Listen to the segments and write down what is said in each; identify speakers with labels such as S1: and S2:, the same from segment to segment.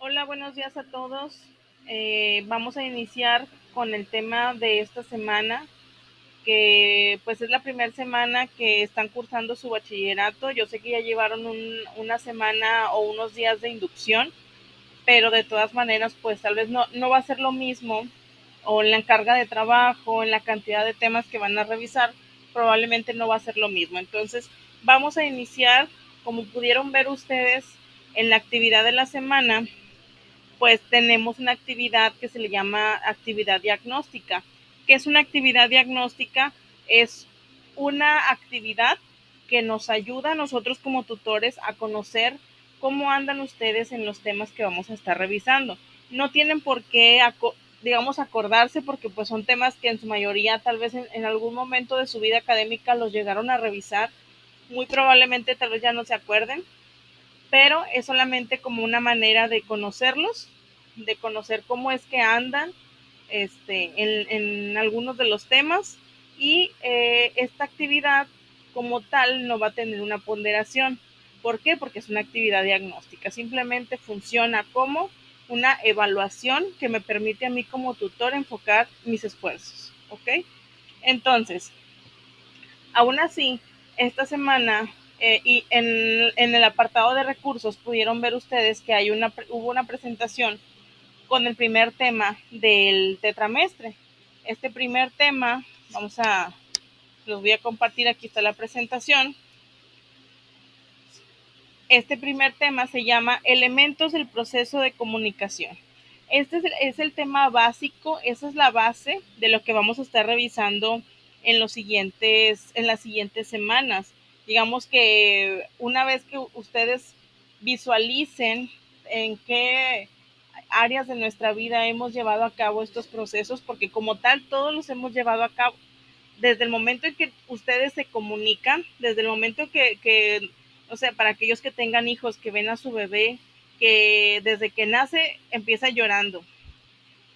S1: Hola, buenos días a todos. Vamos a iniciar con el tema de esta semana, que pues es la primera semana que están cursando su bachillerato. Yo sé que ya llevaron una semana o unos días de inducción, pero de todas maneras pues tal vez no va a ser lo mismo, o en la carga de trabajo, en la cantidad de temas que van a revisar, probablemente no va a ser lo mismo. Entonces vamos a iniciar, como pudieron ver ustedes en la actividad de la semana, pues tenemos una actividad que se le llama actividad diagnóstica. ¿Qué es una actividad diagnóstica? Es una actividad que nos ayuda a nosotros como tutores a conocer cómo andan ustedes en los temas que vamos a estar revisando. No tienen por qué, digamos, acordarse, porque pues son temas que en su mayoría tal vez en algún momento de su vida académica los llegaron a revisar. Muy probablemente tal vez ya no se acuerden, pero es solamente como una manera de conocer cómo es que andan en algunos de los temas, y esta actividad como tal no va a tener una ponderación. ¿Por qué? Porque es una actividad diagnóstica, simplemente funciona como una evaluación que me permite a mí como tutor enfocar mis esfuerzos, ¿ok? Entonces, aún así, esta semana y en el apartado de recursos pudieron ver ustedes que hubo una presentación con el primer tema del tetramestre. Este primer tema, los voy a compartir, aquí está la presentación. Este primer tema se llama Elementos del proceso de comunicación. Es el tema básico, esa es la base de lo que vamos a estar revisando en las siguientes semanas. Digamos que una vez que ustedes visualicen en qué áreas de nuestra vida hemos llevado a cabo estos procesos, porque como tal todos los hemos llevado a cabo. Desde el momento en que ustedes se comunican, desde el momento que o sea, para aquellos que tengan hijos, que ven a su bebé, que desde que nace empieza llorando.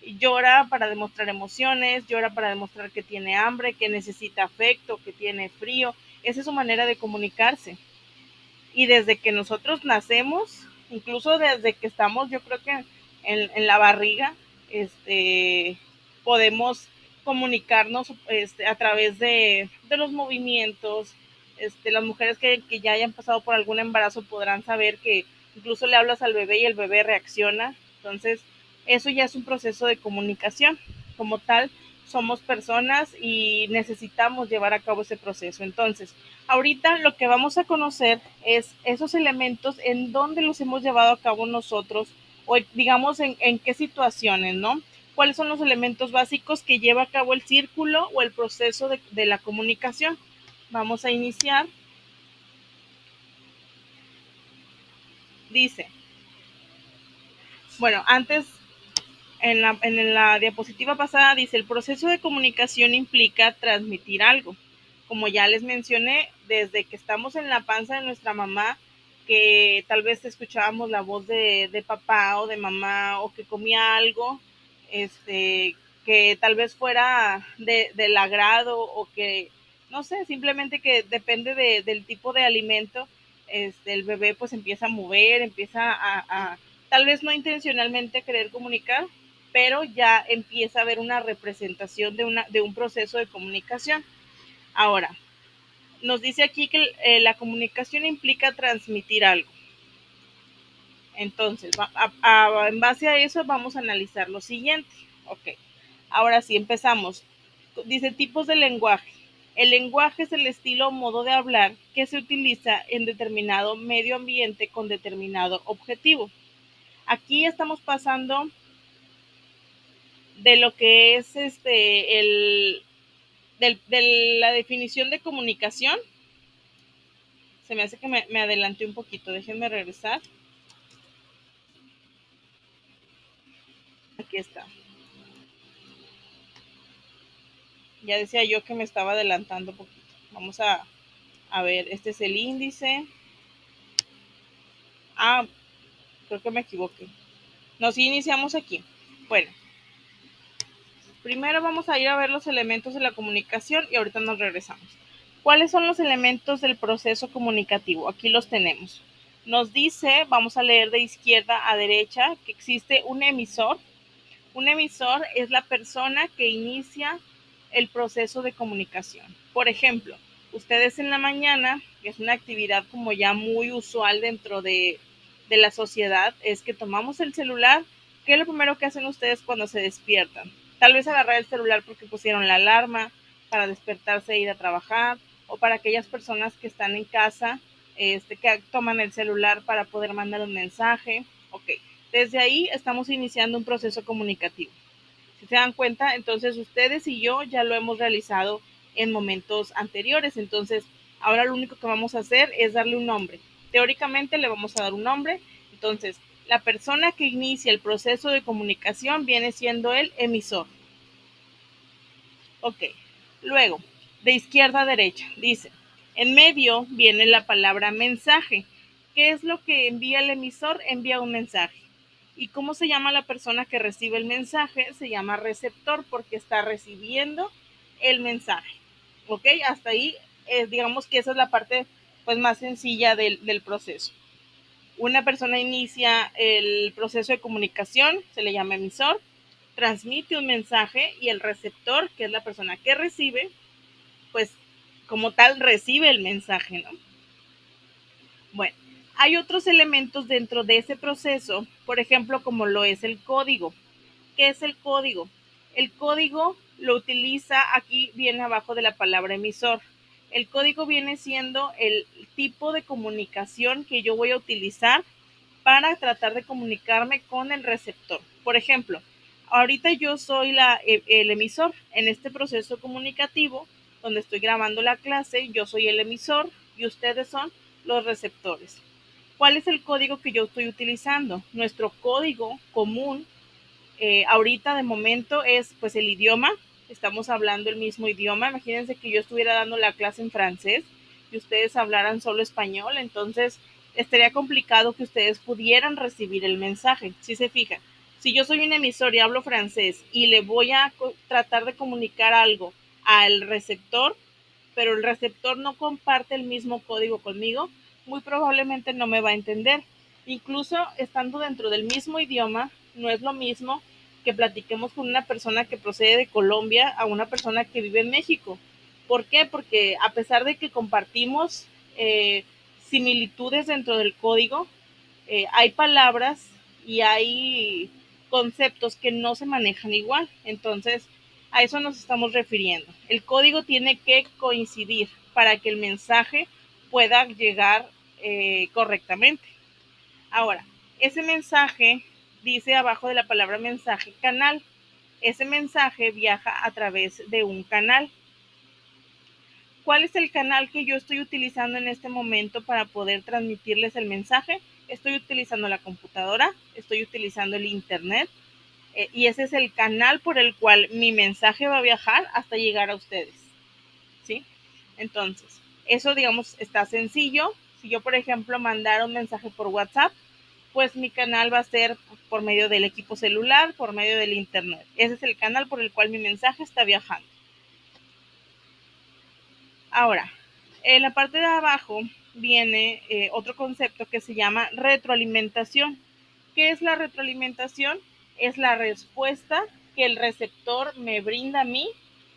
S1: Llora para demostrar emociones, llora para demostrar que tiene hambre, que necesita afecto, que tiene frío. Esa es su manera de comunicarse. Y desde que nosotros nacemos, incluso desde que estamos, yo creo que en la barriga, podemos comunicarnos a través de los movimientos. Las mujeres que ya hayan pasado por algún embarazo podrán saber que incluso le hablas al bebé y el bebé reacciona. Entonces, eso ya es un proceso de comunicación. Como tal, somos personas y necesitamos llevar a cabo ese proceso. Entonces, ahorita lo que vamos a conocer es esos elementos en donde los hemos llevado a cabo nosotros, o digamos en qué situaciones, ¿no? ¿Cuáles son los elementos básicos que lleva a cabo el círculo o el proceso de la comunicación? Vamos a iniciar. Dice, bueno, antes en la diapositiva pasada dice, el proceso de comunicación implica transmitir algo. Como ya les mencioné, desde que estamos en la panza de nuestra mamá, que tal vez escuchábamos la voz de papá o de mamá, o que comía algo, que tal vez fuera del agrado, o que, no sé, simplemente que depende del tipo de alimento, el bebé pues empieza a mover, empieza tal vez no intencionalmente querer comunicar, pero ya empieza a haber una representación de un proceso de comunicación. Ahora, nos dice aquí que la comunicación implica transmitir algo. Entonces, en base a eso vamos a analizar lo siguiente. Ok, ahora sí, empezamos. Dice tipos de lenguaje. El lenguaje es el estilo o modo de hablar que se utiliza en determinado medio ambiente con determinado objetivo. Aquí estamos pasando de lo que es de la definición de comunicación. Se me hace que me adelanté un poquito, déjenme regresar. Aquí está. Ya decía yo que me estaba adelantando un poquito. Vamos a ver, este es el índice. Ah, creo que me equivoqué. No, sí iniciamos aquí. Bueno, primero vamos a ir a ver los elementos de la comunicación y ahorita nos regresamos. ¿Cuáles son los elementos del proceso comunicativo? Aquí los tenemos. Nos dice, vamos a leer de izquierda a derecha, que existe un emisor. Un emisor es la persona que inicia el proceso de comunicación. Por ejemplo, ustedes en la mañana, que es una actividad como ya muy usual dentro de la sociedad, es que tomamos el celular. ¿Qué es lo primero que hacen ustedes cuando se despiertan? Tal vez agarrar el celular porque pusieron la alarma para despertarse e ir a trabajar, o para aquellas personas que están en casa, que toman el celular para poder mandar un mensaje. Ok, desde ahí estamos iniciando un proceso comunicativo. Si se dan cuenta, entonces ustedes y yo ya lo hemos realizado en momentos anteriores. Entonces, ahora lo único que vamos a hacer es darle un nombre. Teóricamente le vamos a dar un nombre. Entonces, la persona que inicia el proceso de comunicación viene siendo el emisor. Ok, luego, de izquierda a derecha, dice, en medio viene la palabra mensaje. ¿Qué es lo que envía el emisor? Envía un mensaje. ¿Y cómo se llama la persona que recibe el mensaje? Se llama receptor, porque está recibiendo el mensaje. ¿Ok? Hasta ahí, digamos que esa es la parte pues más sencilla del proceso. Una persona inicia el proceso de comunicación, se le llama emisor, transmite un mensaje, y el receptor, que es la persona que recibe, pues como tal recibe el mensaje, ¿no? Bueno, hay otros elementos dentro de ese proceso, por ejemplo, como lo es el código. ¿Qué es el código? El código lo utiliza, aquí viene abajo de la palabra emisor. El código viene siendo el tipo de comunicación que yo voy a utilizar para tratar de comunicarme con el receptor. Por ejemplo, ahorita yo soy el emisor en este proceso comunicativo donde estoy grabando la clase. Yo soy el emisor y ustedes son los receptores. ¿Cuál es el código que yo estoy utilizando? Nuestro código común ahorita de momento es pues el idioma. Estamos hablando el mismo idioma. Imagínense que yo estuviera dando la clase en francés y ustedes hablaran solo español, entonces estaría complicado que ustedes pudieran recibir el mensaje. Si se fijan, si yo soy un emisor y hablo francés y le voy a tratar de comunicar algo al receptor, pero el receptor no comparte el mismo código conmigo, muy probablemente no me va a entender. Incluso estando dentro del mismo idioma, no es lo mismo que platiquemos con una persona que procede de Colombia a una persona que vive en México. ¿Por qué? Porque a pesar de que compartimos similitudes dentro del código, hay palabras y hay conceptos que no se manejan igual. Entonces, a eso nos estamos refiriendo. El código tiene que coincidir para que el mensaje pueda llegar correctamente. Ahora, ese mensaje dice abajo de la palabra mensaje canal. Ese mensaje viaja a través de un canal. ¿Cuál es el canal que yo estoy utilizando en este momento para poder transmitirles el mensaje? Estoy utilizando la computadora, estoy utilizando el internet, y ese es el canal por el cual mi mensaje va a viajar hasta llegar a ustedes, ¿sí? Entonces, eso digamos está sencillo. Si yo, por ejemplo, mandara un mensaje por WhatsApp, pues mi canal va a ser por medio del equipo celular, por medio del internet. Ese es el canal por el cual mi mensaje está viajando. Ahora, en la parte de abajo viene otro concepto que se llama retroalimentación. ¿Qué es la retroalimentación? Es la respuesta que el receptor me brinda a mí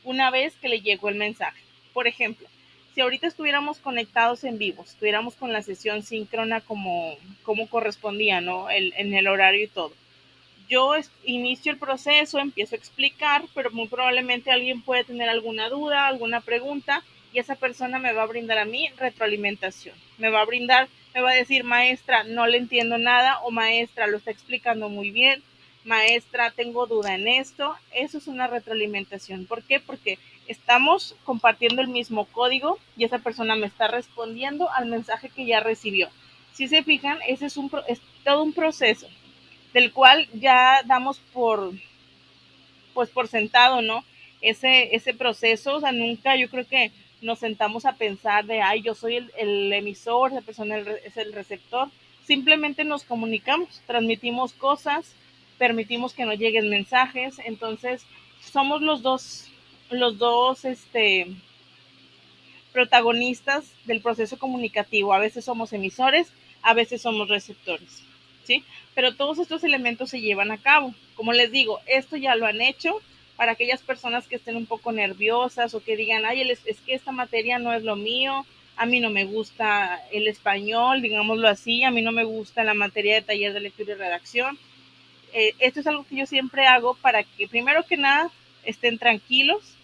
S1: una vez que le llegó el mensaje. Por ejemplo, si ahorita estuviéramos conectados en vivo, estuviéramos con la sesión síncrona como correspondía, ¿no? En el horario y todo. Yo inicio el proceso, empiezo a explicar, pero muy probablemente alguien puede tener alguna duda, alguna pregunta, y esa persona me va a brindar a mí retroalimentación. Me va a decir, maestra, no le entiendo nada, o maestra, lo está explicando muy bien, maestra, tengo duda en esto. Eso es una retroalimentación. ¿Por qué? Porque estamos compartiendo el mismo código y esa persona me está respondiendo al mensaje que ya recibió. Si se fijan, ese es todo un proceso del cual ya damos por sentado, ¿no? Ese proceso. O sea, nunca yo creo que nos sentamos a pensar de, ay, yo soy el emisor, esa persona es el receptor. Simplemente nos comunicamos, transmitimos cosas, permitimos que nos lleguen mensajes. Entonces, somos los dos protagonistas del proceso comunicativo. A veces somos emisores, a veces somos receptores, ¿sí? Pero todos estos elementos se llevan a cabo. Como les digo, esto ya lo han hecho para aquellas personas que estén un poco nerviosas o que digan, ay, es que esta materia no es lo mío, a mí no me gusta el español, digámoslo así, a mí no me gusta la materia de taller de lectura y redacción. Esto es algo que yo siempre hago para que, primero que nada, estén tranquilos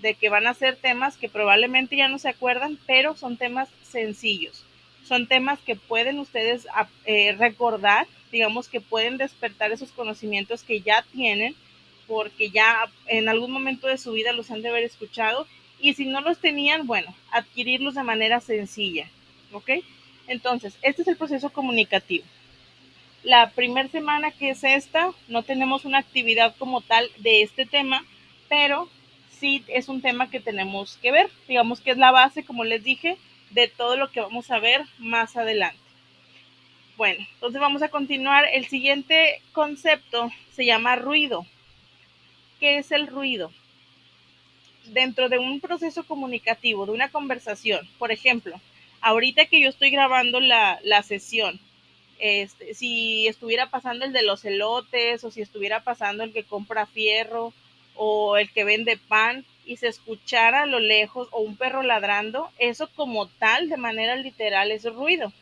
S1: de que van a ser temas que probablemente ya no se acuerdan, pero son temas sencillos. Son temas que pueden ustedes recordar, digamos que pueden despertar esos conocimientos que ya tienen, porque ya en algún momento de su vida los han de haber escuchado, y si no los tenían, bueno, adquirirlos de manera sencilla, ¿ok? Entonces, este es el proceso comunicativo. La primera semana, que es esta, no tenemos una actividad como tal de este tema, pero sí es un tema que tenemos que ver, digamos que es la base, como les dije, de todo lo que vamos a ver más adelante. Bueno, entonces vamos a continuar. El siguiente concepto se llama ruido. ¿Qué es el ruido? Dentro de un proceso comunicativo, de una conversación, por ejemplo, ahorita que yo estoy grabando la sesión, si estuviera pasando el de los elotes, o si estuviera pasando el que compra fierro, o el que vende pan, y se escuchara a lo lejos, o un perro ladrando, eso como tal, de manera literal, es ruido.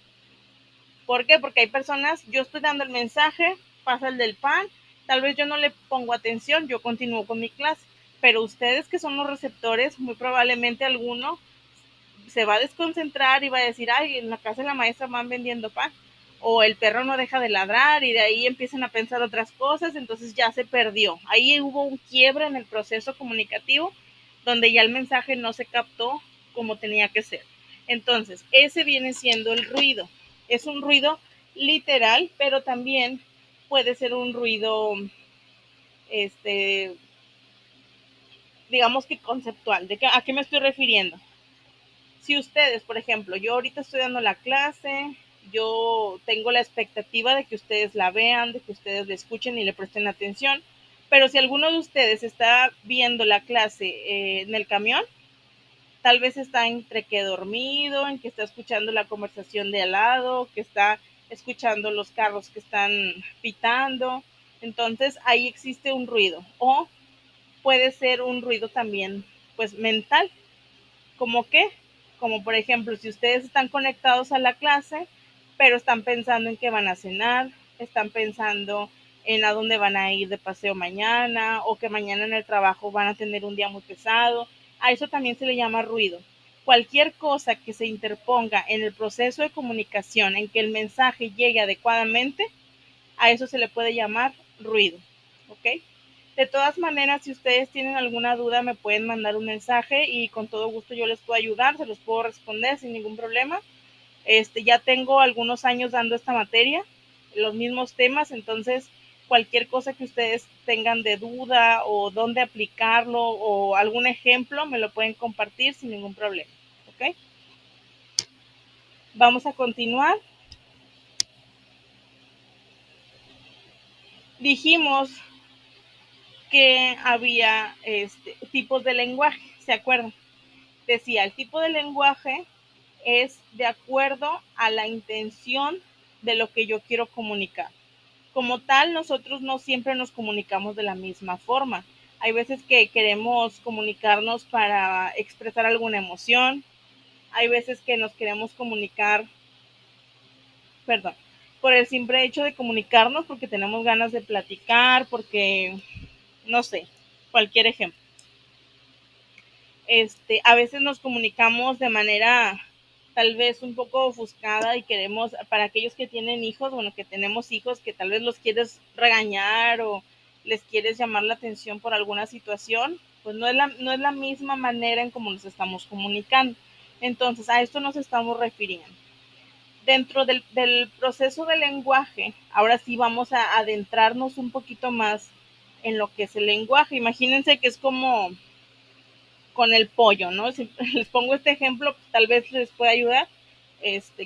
S1: ¿Por qué? Porque hay personas, yo estoy dando el mensaje, pasa el del pan, tal vez yo no le pongo atención, yo continúo con mi clase, pero ustedes que son los receptores, muy probablemente alguno se va a desconcentrar y va a decir, ay, en la casa de la maestra van vendiendo pan, o el perro no deja de ladrar, y de ahí empiezan a pensar otras cosas, entonces ya se perdió. Ahí hubo un quiebre en el proceso comunicativo, donde ya el mensaje no se captó como tenía que ser. Entonces, ese viene siendo el ruido. Es un ruido literal, pero también puede ser un ruido, este, digamos que conceptual. ¿A qué me estoy refiriendo? Si ustedes, por ejemplo, yo ahorita estoy dando la clase, yo tengo la expectativa de que ustedes la vean, de que ustedes la escuchen y le presten atención, pero si alguno de ustedes está viendo la clase en el camión, tal vez está entre que dormido, en que está escuchando la conversación de al lado, que está escuchando los carros que están pitando, entonces ahí existe un ruido, o puede ser un ruido también pues mental. ¿Cómo qué? Como por ejemplo, si ustedes están conectados a la clase, pero están pensando en qué van a cenar, están pensando en a dónde van a ir de paseo mañana, o que mañana en el trabajo van a tener un día muy pesado, a eso también se le llama ruido. Cualquier cosa que se interponga en el proceso de comunicación, en que el mensaje llegue adecuadamente, a eso se le puede llamar ruido, ¿ok? De todas maneras, si ustedes tienen alguna duda, me pueden mandar un mensaje y con todo gusto yo les puedo ayudar, se los puedo responder sin ningún problema. Ya tengo algunos años dando esta materia, los mismos temas, entonces cualquier cosa que ustedes tengan de duda o dónde aplicarlo o algún ejemplo, me lo pueden compartir sin ningún problema, ¿ok? Vamos a continuar. Dijimos que había tipos de lenguaje, ¿se acuerdan? Decía, el tipo de lenguaje es de acuerdo a la intención de lo que yo quiero comunicar. Como tal, nosotros no siempre nos comunicamos de la misma forma. Hay veces que queremos comunicarnos para expresar alguna emoción, hay veces que nos queremos comunicar, perdón, por el simple hecho de comunicarnos porque tenemos ganas de platicar, porque, no sé, cualquier ejemplo. A veces nos comunicamos de manera tal vez un poco ofuscada y queremos, para aquellos que tienen hijos, bueno, que tenemos hijos que tal vez los quieres regañar o les quieres llamar la atención por alguna situación, pues no es la misma manera en cómo nos estamos comunicando. Entonces, a esto nos estamos refiriendo. Dentro del proceso del lenguaje, ahora sí vamos a adentrarnos un poquito más en lo que es el lenguaje. Imagínense que es como con el pollo, ¿no? Si les pongo este ejemplo, tal vez les pueda ayudar.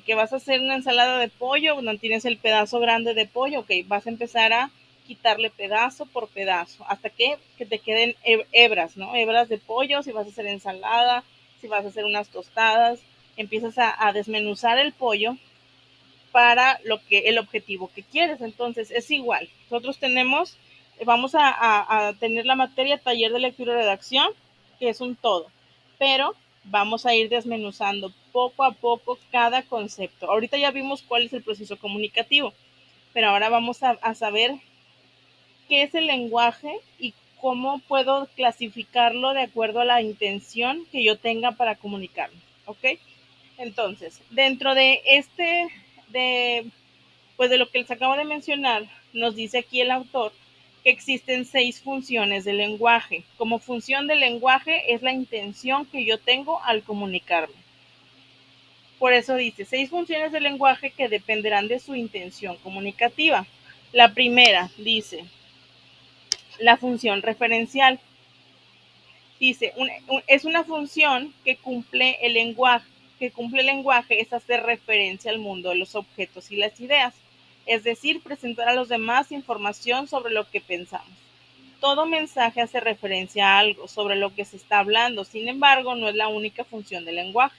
S1: Que vas a hacer una ensalada de pollo, no tienes el pedazo grande de pollo, ok, vas a empezar a quitarle pedazo por pedazo, hasta que te queden hebras, ¿no? Hebras de pollo, si vas a hacer ensalada, si vas a hacer unas tostadas, empiezas a desmenuzar el pollo para el objetivo que quieres. Entonces es igual. Nosotros vamos a tener la materia taller de lectura y redacción, que es un todo, pero vamos a ir desmenuzando poco a poco cada concepto. Ahorita ya vimos cuál es el proceso comunicativo, pero ahora vamos a saber qué es el lenguaje y cómo puedo clasificarlo de acuerdo a la intención que yo tenga para comunicarme, ¿ok? Entonces, dentro de pues de lo que les acabo de mencionar, nos dice aquí el autor que existen 6 funciones del lenguaje. Como función del lenguaje es la intención que yo tengo al comunicarme. Por eso dice 6 funciones del lenguaje que dependerán de su intención comunicativa. La primera dice la función referencial. Dice, es una función que cumple el lenguaje es hacer referencia al mundo de los objetos y las ideas, es decir, presentar a los demás información sobre lo que pensamos. Todo mensaje hace referencia a algo sobre lo que se está hablando, sin embargo, no es la única función del lenguaje.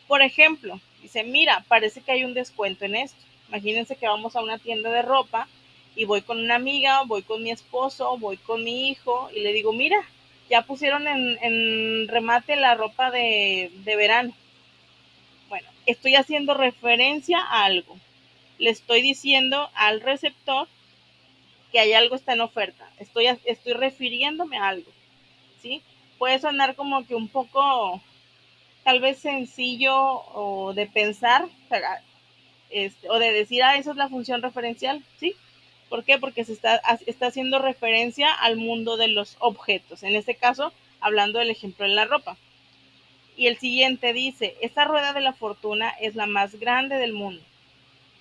S1: Por ejemplo, dice, mira, parece que hay un descuento en esto. Imagínense que vamos a una tienda de ropa y voy con una amiga, voy con mi esposo, voy con mi hijo y le digo, mira, ya pusieron en remate la ropa de verano. Bueno, estoy haciendo referencia a algo. Le estoy diciendo al receptor que hay algo está en oferta. Estoy refiriéndome a algo, ¿sí? Puede sonar como que un poco tal vez sencillo o de pensar, o de decir, esa es la función referencial, ¿sí? ¿Por qué? Porque está haciendo referencia al mundo de los objetos, en este caso, hablando del ejemplo de la ropa. Y el siguiente dice, esta rueda de la fortuna es la más grande del mundo.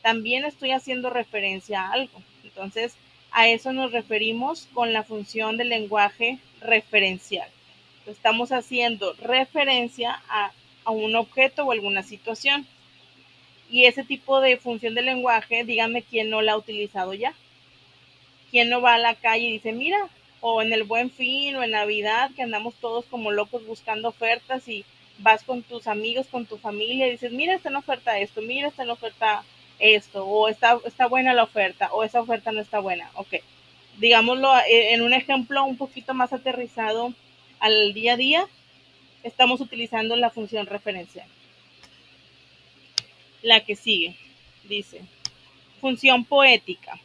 S1: También estoy haciendo referencia a algo. Entonces, a eso nos referimos con la función del lenguaje referencial. Estamos haciendo referencia a un objeto o alguna situación. Y ese tipo de función del lenguaje, díganme quién no la ha utilizado ya. ¿Quién no va a la calle y dice, mira, o en el Buen Fin o en Navidad, que andamos todos como locos buscando ofertas y vas con tus amigos, con tu familia y dices, mira, está en oferta esto, mira, está en oferta esto, o está buena la oferta, o esa oferta no está buena, ok. Digámoslo en un ejemplo un poquito más aterrizado al día a día, estamos utilizando la función referencial. La que sigue, dice, función poética.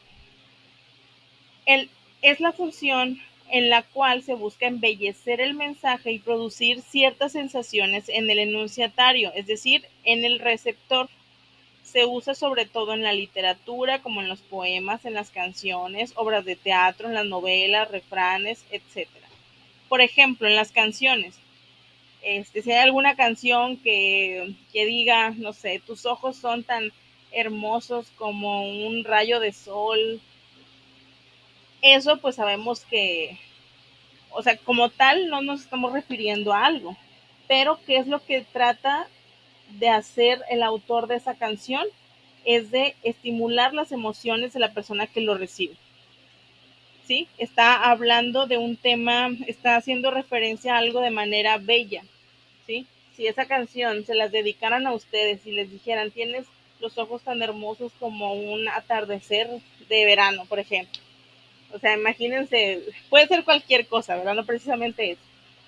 S1: Es la función en la cual se busca embellecer el mensaje y producir ciertas sensaciones en el enunciatario, es decir, en el receptor. Se usa sobre todo en la literatura, como en los poemas, en las canciones, obras de teatro, en las novelas, refranes, etc. Por ejemplo, en las canciones, si hay alguna canción que diga, no sé, tus ojos son tan hermosos como un rayo de sol, eso pues sabemos que, o sea, como tal no nos estamos refiriendo a algo, pero qué es lo que trata de hacer el autor de esa canción es de estimular las emociones de la persona que lo recibe. ¿Sí? Está hablando de un tema, está haciendo referencia a algo de manera bella, ¿sí? Si esa canción se las dedicaran a ustedes y les dijeran, tienes los ojos tan hermosos como un atardecer de verano, por ejemplo. O sea, imagínense, puede ser cualquier cosa, ¿verdad? No precisamente eso.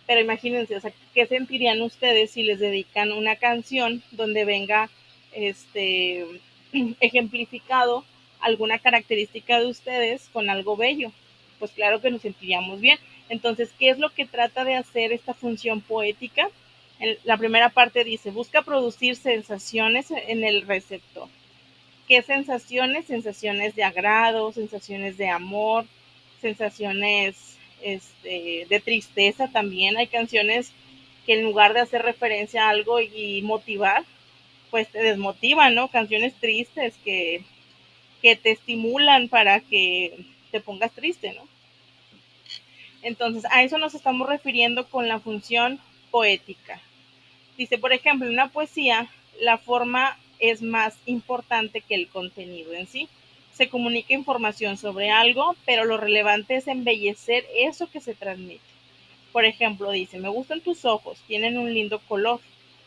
S1: Pero imagínense, o sea, ¿qué sentirían ustedes si les dedican una canción donde venga este ejemplificado alguna característica de ustedes con algo bello? Pues claro que nos sentiríamos bien. Entonces, ¿qué es lo que trata de hacer esta función poética? La primera parte dice, busca producir sensaciones en el receptor. ¿Qué sensaciones? Sensaciones de agrado, sensaciones de amor, sensaciones de tristeza también. Hay canciones que en lugar de hacer referencia a algo y motivar, pues te desmotivan, ¿no? Canciones tristes que te estimulan para que te pongas triste, ¿no? Entonces, a eso nos estamos refiriendo con la función poética. Dice, por ejemplo, en una poesía, la forma es más importante que el contenido en sí. Se comunica información sobre algo, pero lo relevante es embellecer eso que se transmite. Por ejemplo, dice, me gustan tus ojos, tienen un lindo color.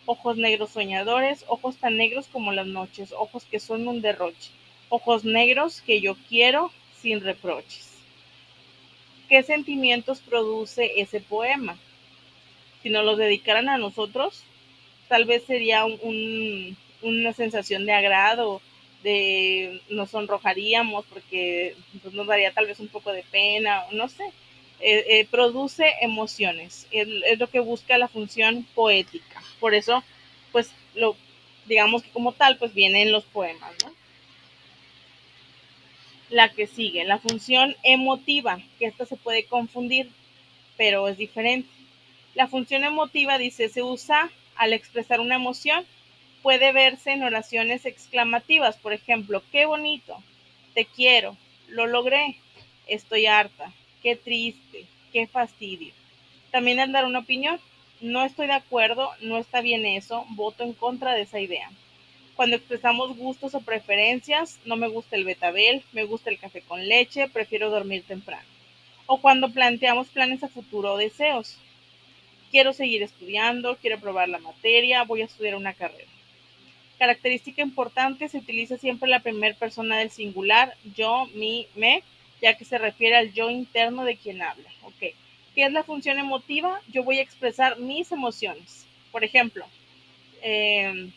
S1: ojos negros soñadores, ojos tan negros como las noches, ojos que son un derroche, ojos negros que yo quiero sin reproches. ¿Qué sentimientos produce ese poema? Si nos los dedicaran a nosotros, tal vez sería una sensación de agrado, de nos sonrojaríamos porque pues, nos daría tal vez un poco de pena, no sé. Produce emociones, es lo que busca la función poética. Por eso, pues, digamos que como tal, pues viene en los poemas, ¿no? La que sigue, la función emotiva, que esta se puede confundir, pero es diferente. La función emotiva, dice, se usa al expresar una emoción. Puede verse en oraciones exclamativas, por ejemplo, qué bonito, te quiero, lo logré, estoy harta, qué triste, qué fastidio. También al dar una opinión, no estoy de acuerdo, no está bien eso, voto en contra de esa idea. Cuando expresamos gustos o preferencias, no me gusta el betabel, me gusta el café con leche, prefiero dormir temprano. O cuando planteamos planes a futuro o deseos, quiero seguir estudiando, quiero probar la materia, voy a estudiar una carrera. Característica importante, se utiliza siempre la primera persona del singular, yo, mi, me, ya que se refiere al yo interno de quien habla. Okay. ¿Qué es la función emotiva? Yo voy a expresar mis emociones. Por ejemplo, eh,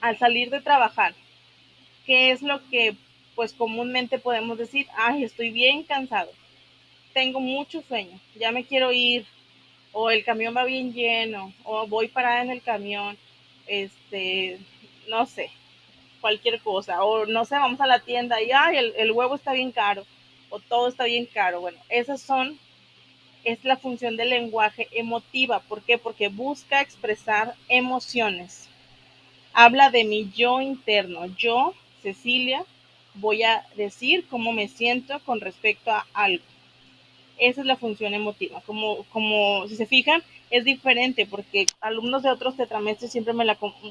S1: al salir de trabajar, ¿qué es lo que pues comúnmente podemos decir? Ay, estoy bien cansado, tengo mucho sueño, ya me quiero ir, o el camión va bien lleno, o voy parada en el camión, este, no sé, cualquier cosa, o no sé, vamos a la tienda y ay, el huevo está bien caro, o todo está bien caro. Bueno, es la función del lenguaje emotiva. ¿Por qué? Porque busca expresar emociones. Habla de mi yo interno. Yo, Cecilia, voy a decir cómo me siento con respecto a algo. Esa es la función emotiva. Como si se fijan, es diferente porque alumnos de otros tetramestres siempre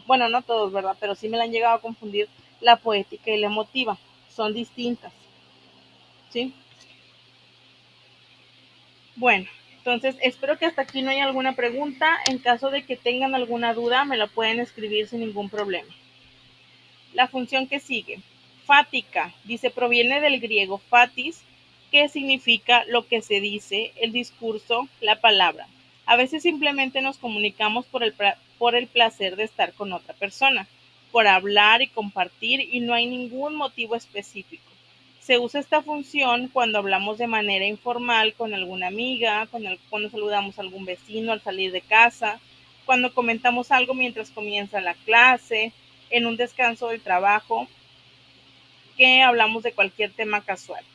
S1: bueno, no todos, ¿verdad? Pero sí me la han llegado a confundir la poética y la emotiva. Son distintas, ¿sí? Bueno, entonces espero que hasta aquí no haya alguna pregunta. En caso de que tengan alguna duda, me la pueden escribir sin ningún problema. La función que sigue, fática, dice, proviene del griego fatis, que significa lo que se dice, el discurso, la palabra. A veces simplemente nos comunicamos por el placer de estar con otra persona, por hablar y compartir, y no hay ningún motivo específico. Se usa esta función cuando hablamos de manera informal con alguna amiga, cuando saludamos a algún vecino al salir de casa, cuando comentamos algo mientras comienza la clase, en un descanso del trabajo, que hablamos de cualquier tema casual.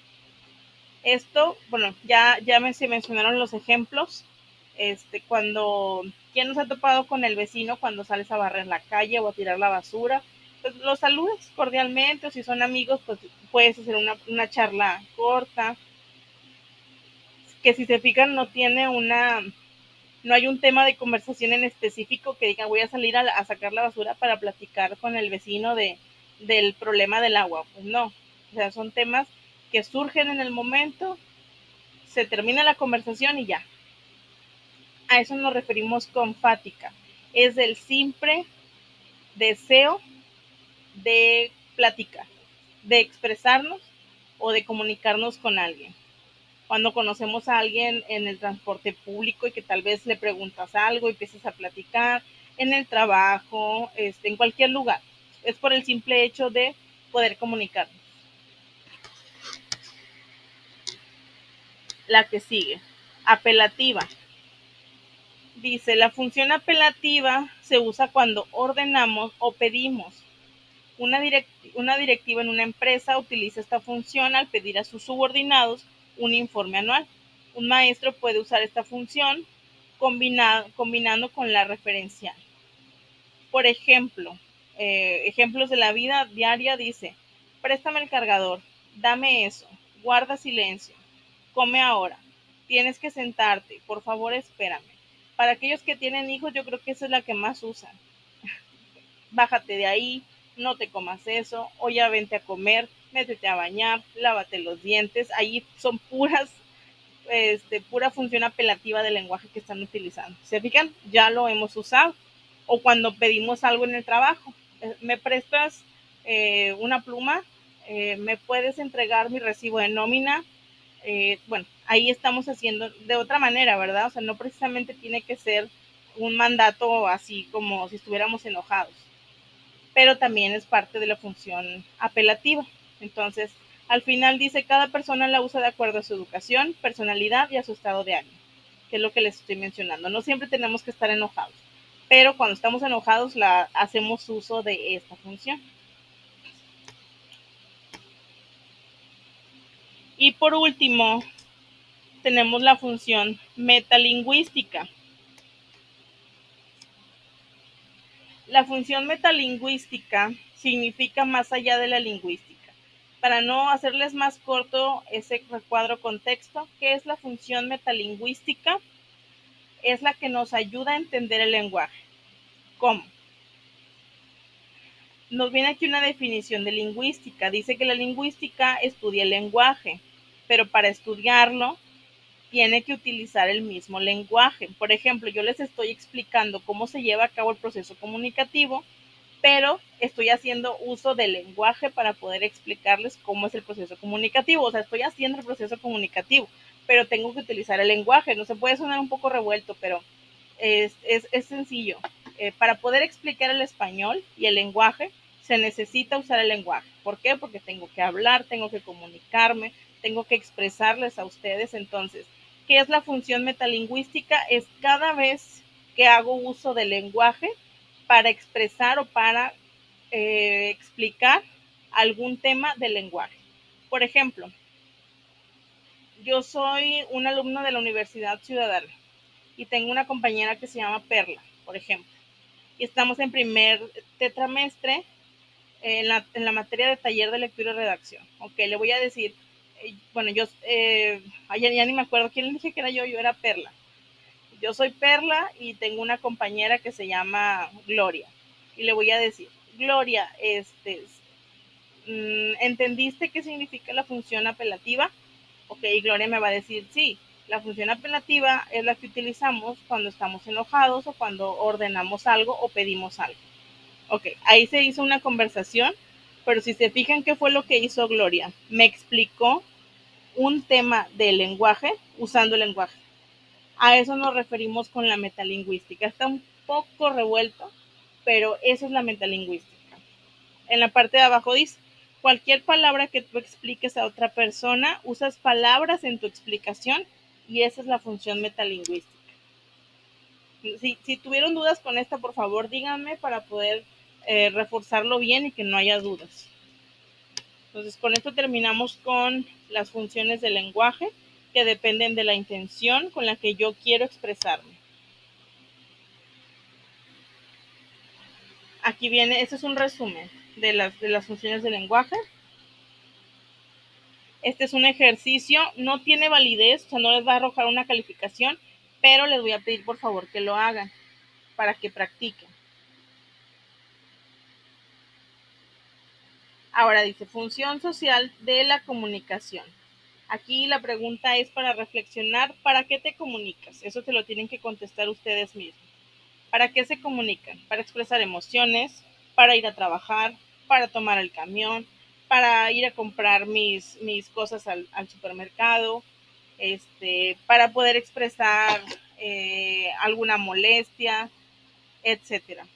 S1: Esto, bueno, se mencionaron los ejemplos. Cuando, ¿quién nos ha topado con el vecino cuando sales a barrer la calle o a tirar la basura? Pues los saludas cordialmente, o si son amigos, pues puedes hacer una charla corta, que si se fijan no hay un tema de conversación en específico que diga voy a salir a sacar la basura para platicar con el vecino del problema del agua. Pues no, o sea, son temas que surgen en el momento, se termina la conversación y ya. A eso nos referimos con fática. Es el simple deseo de platicar, de expresarnos o de comunicarnos con alguien. Cuando conocemos a alguien en el transporte público y que tal vez le preguntas algo y empiezas a platicar, en el trabajo, en cualquier lugar. Es por el simple hecho de poder comunicarnos. La que sigue, apelativa. Dice, la función apelativa se usa cuando ordenamos o pedimos. Una directiva en una empresa utiliza esta función al pedir a sus subordinados un informe anual. Un maestro puede usar esta función combinando con la referencial. Por ejemplo, ejemplos de la vida diaria dice, préstame el cargador, dame eso, guarda silencio, come ahora, tienes que sentarte, por favor espérame. Para aquellos que tienen hijos, yo creo que esa es la que más usan. Bájate de ahí, no te comas eso, o ya vente a comer, métete a bañar, lávate los dientes. Ahí son pura función apelativa del lenguaje que están utilizando. ¿Se fijan? Ya lo hemos usado. o cuando pedimos algo en el trabajo. ¿Me prestas una pluma? ¿Me puedes entregar mi recibo de nómina? Bueno, ahí estamos haciendo de otra manera, ¿verdad? O sea, no precisamente tiene que ser un mandato así como si estuviéramos enojados, pero también es parte de la función apelativa. Entonces, al final dice, cada persona la usa de acuerdo a su educación, personalidad y a su estado de ánimo, que es lo que les estoy mencionando. No siempre tenemos que estar enojados, pero cuando estamos enojados hacemos uso de esta función. Y por último, tenemos la función metalingüística. La función metalingüística significa más allá de la lingüística. Para no hacerles más corto ese recuadro contexto, ¿qué es la función metalingüística? Es la que nos ayuda a entender el lenguaje. ¿Cómo? Nos viene aquí una definición de lingüística. Dice que la lingüística estudia el lenguaje, pero para estudiarlo tiene que utilizar el mismo lenguaje. Por ejemplo, yo les estoy explicando cómo se lleva a cabo el proceso comunicativo, pero estoy haciendo uso del lenguaje para poder explicarles cómo es el proceso comunicativo. O sea, estoy haciendo el proceso comunicativo, pero tengo que utilizar el lenguaje. No se puede sonar un poco revuelto, pero es sencillo. Para poder explicar el español y el lenguaje, se necesita usar el lenguaje. ¿Por qué? Porque tengo que hablar, tengo que comunicarme, tengo que expresarles a ustedes. Entonces, ¿qué es la función metalingüística? Es cada vez que hago uso del lenguaje para expresar o para explicar algún tema del lenguaje. Por ejemplo, yo soy un alumno de la Universidad Ciudadana y tengo una compañera que se llama Perla, por ejemplo, y estamos en primer tetramestre en la materia de taller de lectura y redacción. Ok, le voy a decir, bueno, yo, ya ni me acuerdo quién le dije que era yo era Perla. Yo soy Perla y tengo una compañera que se llama Gloria. Y le voy a decir, Gloria, ¿entendiste qué significa la función apelativa? Ok, Gloria me va a decir, sí, la función apelativa es la que utilizamos cuando estamos enojados o cuando ordenamos algo o pedimos algo. Ok, ahí se hizo una conversación, pero si se fijan qué fue lo que hizo Gloria, me explicó un tema del lenguaje usando el lenguaje. A eso nos referimos con la metalingüística. Está un poco revuelto, pero eso es la metalingüística. En la parte de abajo dice, cualquier palabra que tú expliques a otra persona, usas palabras en tu explicación y esa es la función metalingüística. Si tuvieron dudas con esta, por favor, díganme para poder reforzarlo bien y que no haya dudas. Entonces, con esto terminamos con las funciones del lenguaje que dependen de la intención con la que yo quiero expresarme. Aquí viene, este es un resumen de las funciones del lenguaje. Este es un ejercicio, no tiene validez, o sea, no les va a arrojar una calificación, pero les voy a pedir por favor que lo hagan para que practiquen. Ahora dice, función social de la comunicación. Aquí la pregunta es para reflexionar, ¿para qué te comunicas? Eso te lo tienen que contestar ustedes mismos. ¿Para qué se comunican? Para expresar emociones, para ir a trabajar, para tomar el camión, para ir a comprar mis cosas al supermercado, para poder expresar alguna molestia, etcétera.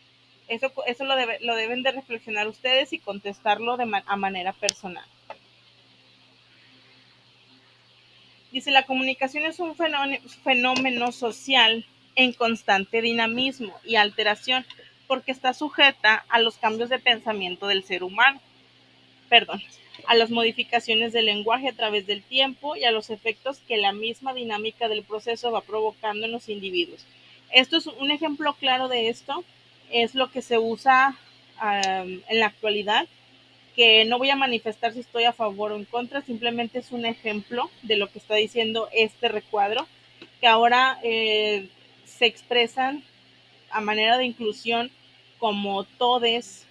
S1: Eso lo deben de reflexionar ustedes y contestarlo a manera personal. Dice, la comunicación es un fenómeno social en constante dinamismo y alteración porque está sujeta a los cambios de pensamiento del ser humano, a las modificaciones del lenguaje a través del tiempo y a los efectos que la misma dinámica del proceso va provocando en los individuos. Esto es un ejemplo claro de esto, es lo que se usa en la actualidad, que no voy a manifestar si estoy a favor o en contra, simplemente es un ejemplo de lo que está diciendo este recuadro, que ahora se expresan a manera de inclusión como todes,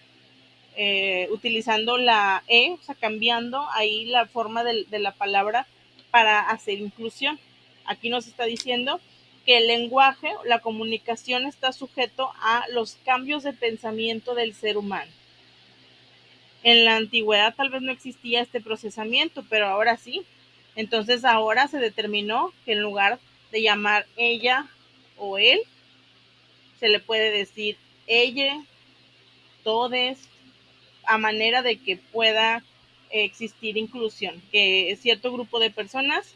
S1: utilizando la E, o sea, cambiando ahí la forma de la palabra para hacer inclusión. Aquí nos está diciendo que el lenguaje, la comunicación está sujeto a los cambios de pensamiento del ser humano. En la antigüedad tal vez no existía este procesamiento, pero ahora sí. Entonces ahora se determinó que en lugar de llamar ella o él, se le puede decir ella, todes, a manera de que pueda existir inclusión, que cierto grupo de personas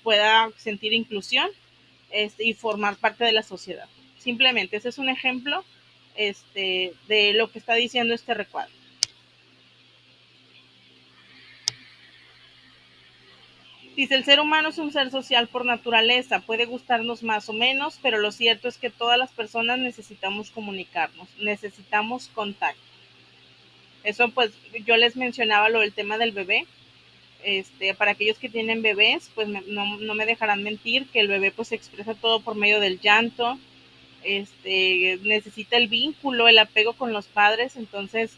S1: pueda sentir inclusión y formar parte de la sociedad. Simplemente ese es un ejemplo de lo que está diciendo este recuadro. Dice, el ser humano es un ser social por naturaleza, puede gustarnos más o menos, pero lo cierto es que todas las personas necesitamos comunicarnos, necesitamos contacto. Eso pues yo les mencionaba lo del tema del bebé. Para aquellos que tienen bebés, pues no me dejarán mentir que el bebé pues expresa todo por medio del llanto, necesita el vínculo, el apego con los padres, entonces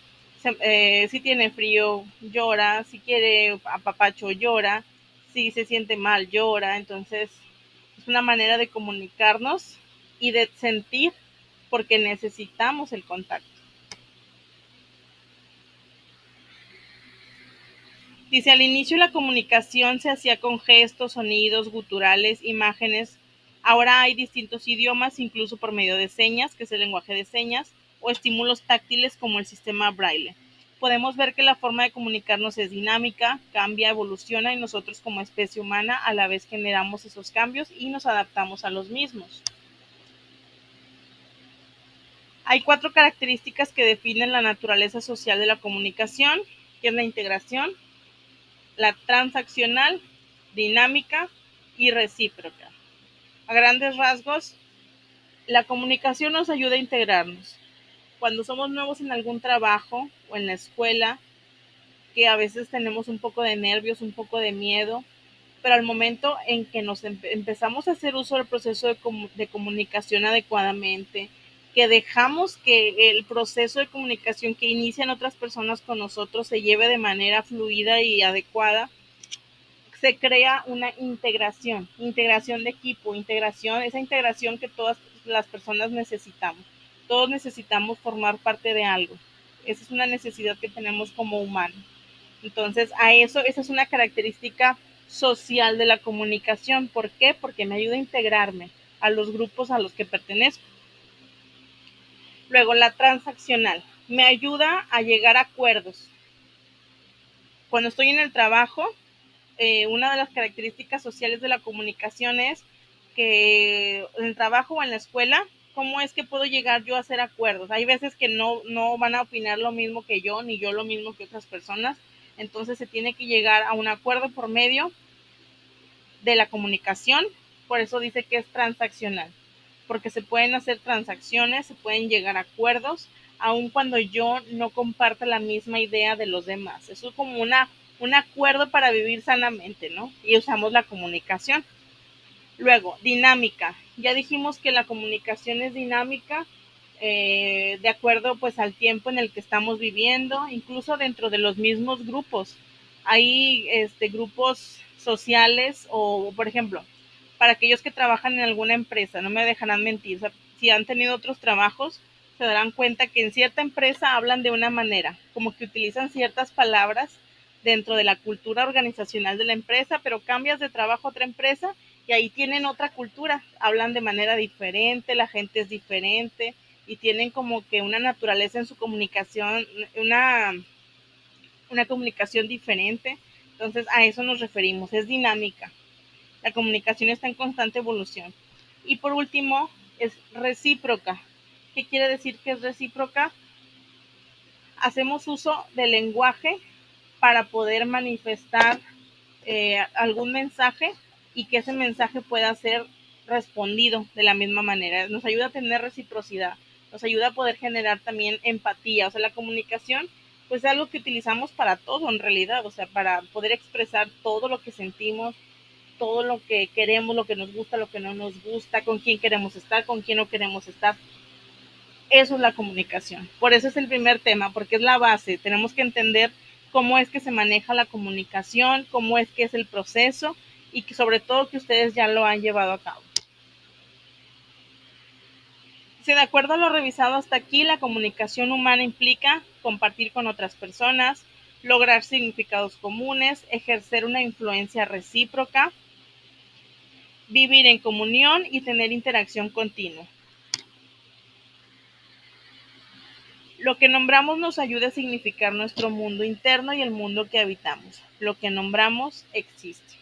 S1: si tiene frío llora, si quiere apapacho llora, si se siente mal llora, entonces es una manera de comunicarnos y de sentir porque necesitamos el contacto. Dice, al inicio la comunicación se hacía con gestos, sonidos, guturales, imágenes. Ahora hay distintos idiomas, incluso por medio de señas, que es el lenguaje de señas, o estímulos táctiles como el sistema Braille. Podemos ver que la forma de comunicarnos es dinámica, cambia, evoluciona y nosotros como especie humana a la vez generamos esos cambios y nos adaptamos a los mismos. Hay 4 características que definen la naturaleza social de la comunicación, que es la integración, la transaccional, dinámica y recíproca. A grandes rasgos, la comunicación nos ayuda a integrarnos. Cuando somos nuevos en algún trabajo o en la escuela, que a veces tenemos un poco de nervios, un poco de miedo, pero al momento en que nos empezamos a hacer uso del proceso de comunicación adecuadamente, que dejamos que el proceso de comunicación que inician otras personas con nosotros se lleve de manera fluida y adecuada, se crea una integración de equipo, esa integración que todas las personas necesitamos. Todos necesitamos formar parte de algo. Esa es una necesidad que tenemos como humanos. Entonces, esa es una característica social de la comunicación. ¿Por qué? Porque me ayuda a integrarme a los grupos a los que pertenezco. Luego, la transaccional. Me ayuda a llegar a acuerdos. Cuando estoy en el trabajo, una de las características sociales de la comunicación es que en el trabajo o en la escuela, ¿cómo es que puedo llegar yo a hacer acuerdos? Hay veces que no van a opinar lo mismo que yo, ni yo lo mismo que otras personas, entonces se tiene que llegar a un acuerdo por medio de la comunicación, por eso dice que es transaccional, porque se pueden hacer transacciones, se pueden llegar a acuerdos, aun cuando yo no comparta la misma idea de los demás. Eso es como un acuerdo para vivir sanamente, ¿no? Y usamos la comunicación. Luego, dinámica. Ya dijimos que la comunicación es dinámica, de acuerdo pues al tiempo en el que estamos viviendo, incluso dentro de los mismos grupos. Hay grupos sociales o, por ejemplo, para aquellos que trabajan en alguna empresa, no me dejarán mentir, o sea, si han tenido otros trabajos, se darán cuenta que en cierta empresa hablan de una manera, como que utilizan ciertas palabras dentro de la cultura organizacional de la empresa, pero cambias de trabajo a otra empresa y ahí tienen otra cultura, hablan de manera diferente, la gente es diferente y tienen como que una naturaleza en su comunicación, una comunicación diferente. Entonces a eso nos referimos, es dinámica. La comunicación está en constante evolución. Y por último, es recíproca. ¿Qué quiere decir que es recíproca? Hacemos uso del lenguaje para poder manifestar algún mensaje y que ese mensaje pueda ser respondido de la misma manera. Nos ayuda a tener reciprocidad, nos ayuda a poder generar también empatía. O sea, la comunicación pues es algo que utilizamos para todo en realidad, o sea, para poder expresar todo lo que sentimos, todo lo que queremos, lo que nos gusta, lo que no nos gusta, con quién queremos estar, con quién no queremos estar. Eso es la comunicación. Por eso es el primer tema, porque es la base. Tenemos que entender cómo es que se maneja la comunicación, cómo es que es el proceso y que sobre todo que ustedes ya lo han llevado a cabo. Si de acuerdo a lo revisado hasta aquí, la comunicación humana implica compartir con otras personas, lograr significados comunes, ejercer una influencia recíproca, vivir en comunión y tener interacción continua. Lo que nombramos nos ayuda a significar nuestro mundo interno y el mundo que habitamos. Lo que nombramos existe.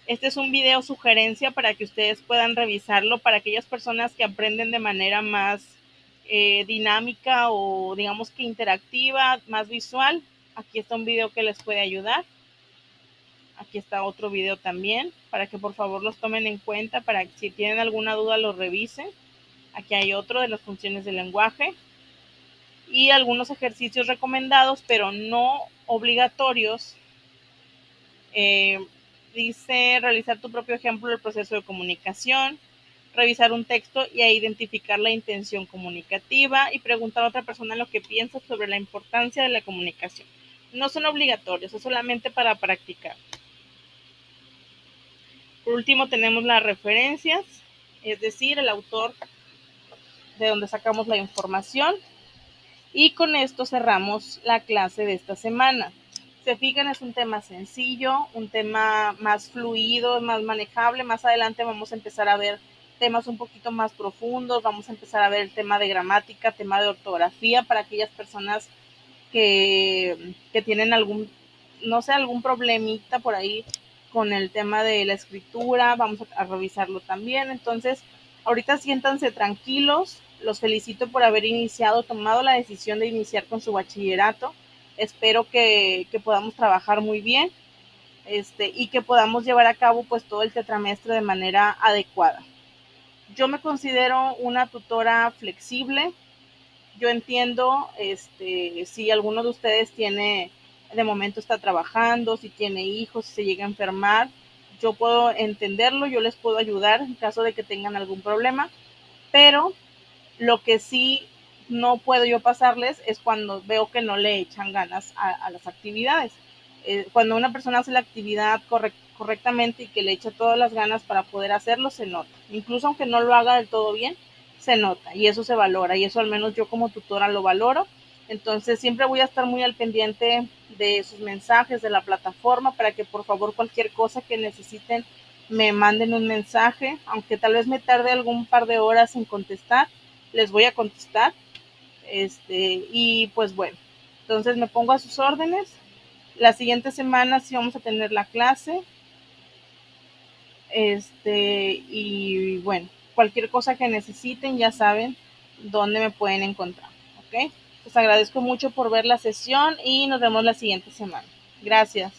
S1: Este es un video sugerencia para que ustedes puedan revisarlo para aquellas personas que aprenden de manera más dinámica o digamos que interactiva, más visual. Aquí está un video que les puede ayudar. Aquí está otro video también para que por favor los tomen en cuenta, para que si tienen alguna duda los revisen. Aquí hay otro de las funciones del lenguaje y algunos ejercicios recomendados pero no obligatorios. Dice realizar tu propio ejemplo del proceso de comunicación, revisar un texto y identificar la intención comunicativa y preguntar a otra persona lo que piensa sobre la importancia de la comunicación. No son obligatorios, es solamente para practicar. Por último tenemos las referencias, es decir, el autor de donde sacamos la información. Y con esto cerramos la clase de esta semana. Se fijan, es un tema sencillo, un tema más fluido, más manejable. Más adelante vamos a empezar a ver temas un poquito más profundos, vamos a empezar a ver el tema de gramática, tema de ortografía para aquellas personas que tienen algún, no sé, algún problemita por ahí con el tema de la escritura, vamos a revisarlo también. Entonces, ahorita siéntanse tranquilos, los felicito por haber tomado la decisión de iniciar con su bachillerato. Espero que podamos trabajar muy bien y que podamos llevar a cabo pues todo el tetramestre de manera adecuada. Yo me considero una tutora flexible. Yo entiendo si alguno de ustedes tiene, de momento está trabajando, si tiene hijos, si se llega a enfermar, yo puedo entenderlo, yo les puedo ayudar en caso de que tengan algún problema, pero lo que sí no puedo yo pasarles es cuando veo que no le echan ganas a las actividades. Cuando una persona hace la actividad correctamente y que le echa todas las ganas para poder hacerlo, se nota. Incluso aunque no lo haga del todo bien, se nota y eso se valora, y eso al menos yo como tutora lo valoro. Entonces siempre voy a estar muy al pendiente de sus mensajes, de la plataforma, para que por favor cualquier cosa que necesiten me manden un mensaje, aunque tal vez me tarde algún par de horas en contestar, les voy a contestar. Y pues bueno, entonces me pongo a sus órdenes. La siguiente semana sí vamos a tener la clase. Y bueno, cualquier cosa que necesiten ya saben dónde me pueden encontrar. ¿Ok? Les agradezco mucho por ver la sesión y nos vemos la siguiente semana. Gracias.